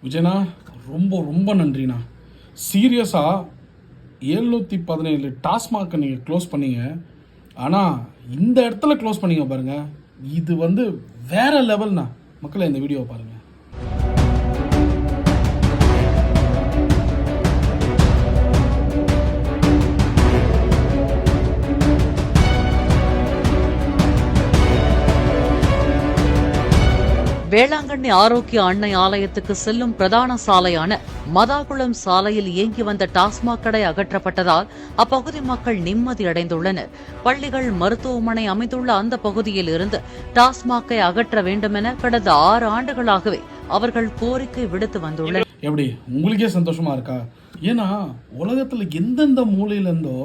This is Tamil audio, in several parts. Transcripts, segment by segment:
விஜயண்ணா, ரொம்ப ரொம்ப நன்றிண்ணா. சீரியஸாக 717 டாஸ்மாகை நீங்கள் க்ளோஸ் பண்ணீங்க. ஆனால் இந்த இடத்துல க்ளோஸ் பண்ணீங்க பாருங்கள், இது வந்து வேற லெவல்ண்ணா. மக்களை இந்த வீடியோவை பாருங்கள். வேளாங்கண்ணி ஆரோக்கிய அன்னை ஆலயத்துக்கு செல்லும் பிரதான சாலையான மதாகுளம் சாலையில் இயங்கி வந்த டாஸ்மாக் கடை அகற்றப்பட்டதால் அப்பகுதி மக்கள் நிம்மதியடைந்துள்ளனர். பள்ளிகள், மருத்துவமனை அமைந்துள்ள அந்த பகுதியில் இருந்து டாஸ்மாக்கை அகற்ற வேண்டுமென கடந்த 6 ஆண்டுகளாகவே அவர்கள் கோரிக்கை விடுத்து வந்துள்ளனர். எப்படி உங்களுக்கே சந்தோஷமா இருக்கா? ஏன்னா உலகத்துல எந்தெந்த மூலையிலேருந்தோ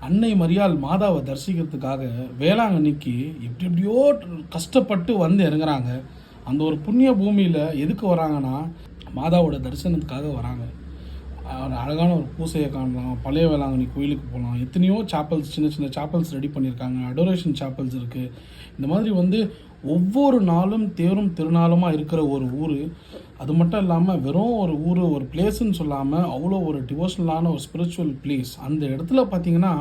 அன்னை மரியாள் மாதாவை தரிசிக்கிறதுக்காக வேளாங்கண்ணிக்கு எப்படியோ கஷ்டப்பட்டு வந்து இறங்குறாங்க. அந்த ஒரு புண்ணிய பூமியில் எதுக்கு வராங்கன்னா மாதாவோட தரிசனத்துக்காக வராங்க. அழகான ஒரு பூசையை காணலாம், பழைய வேளாங்கண்ணி கோயிலுக்கு போகலாம், எத்தனையோ சாப்பல்ஸ், சின்ன சின்ன சாப்பல்ஸ் ரெடி பண்ணியிருக்காங்க, அடோரேஷன் சாப்பல்ஸ் இருக்குது. இந்த மாதிரி வந்து ஒவ்வொரு நாளும் தேரும் திருநாளுமாக இருக்கிற ஒரு ஊர். அது மட்டும் இல்லாமல் வெறும் ஒரு ஊர், ஒரு பிளேஸ்ன்னு சொல்லாமல் அவ்வளோ ஒரு டிவோஷனலான ஒரு ஸ்பிரிச்சுவல் பிளேஸ். அந்த இடத்துல பார்த்தீங்கன்னா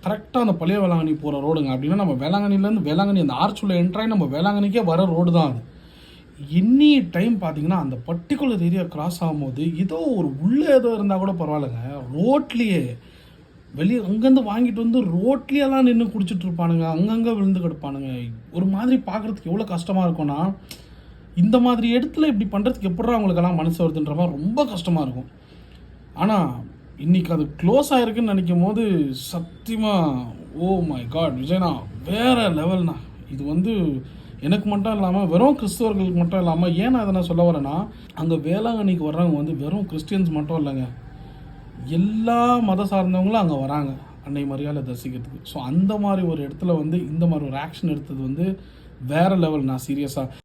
கரெக்டாக அந்த பழைய வேளாங்கண்ணி போகிற ரோடுங்க. அப்படின்னா நம்ம வேளாங்கண்ணிலேருந்து வேளாங்கண்ணி அந்த ஆர்ச்சுள்ள என்ட்ராகி நம்ம வேளாங்கண்ணிக்கே வர ரோடு தான் அது. எனி டைம் பார்த்தீங்கன்னா அந்த பர்டிகுலர் ஏரியா கிராஸ் ஆகும்போது ஏதோ ஒரு உள்ளே ஏதோ இருந்தால் கூட பரவாயில்லைங்க, ரோட்லேயே வெளியே அங்கேருந்து வாங்கிட்டு வந்து ரோட்லேயெல்லாம் நின்று குடிச்சிட்டு இருப்பானுங்க, அங்கங்கே விழுந்து கிடப்பானுங்க. ஒரு மாதிரி பார்க்குறதுக்கு எவ்வளோ கஷ்டமாக இருக்கும்னா, இந்த மாதிரி இடத்துல இப்படி பண்ணுறதுக்கு எப்படா அவங்களுக்கெல்லாம் மனசு வருதுன்ற மாதிரி ரொம்ப கஷ்டமாக இருக்கும். ஆனால் இன்றைக்கி அது க்ளோஸ் ஆகிருக்குன்னு நினைக்கும் போது சத்தியமாக ஓ மை காட் விஜயண்ணா, வேறு லெவல்ண்ணா. இது வந்து எனக்கு மட்டும் இல்லாமல் வெறும் கிறிஸ்தவர்களுக்கு மட்டும் இல்லாமல், ஏன் நான் அதை நான் சொல்ல வரேன்னா, அங்கே வேளாங்கண்ணிக்கு வர்றவங்க வந்து வெறும் கிறிஸ்டியன்ஸ் மட்டும் இல்லைங்க, எல்லா மத சார்ந்தவங்களும் அங்கே வராங்க அன்னை மரியாதை தரிசிக்கிறதுக்கு. ஸோ அந்த மாதிரி ஒரு இடத்துல வந்து இந்த மாதிரி ஒரு ஆக்ஷன் எடுத்தது வந்து வேறு லெவல். நான் சீரியஸாக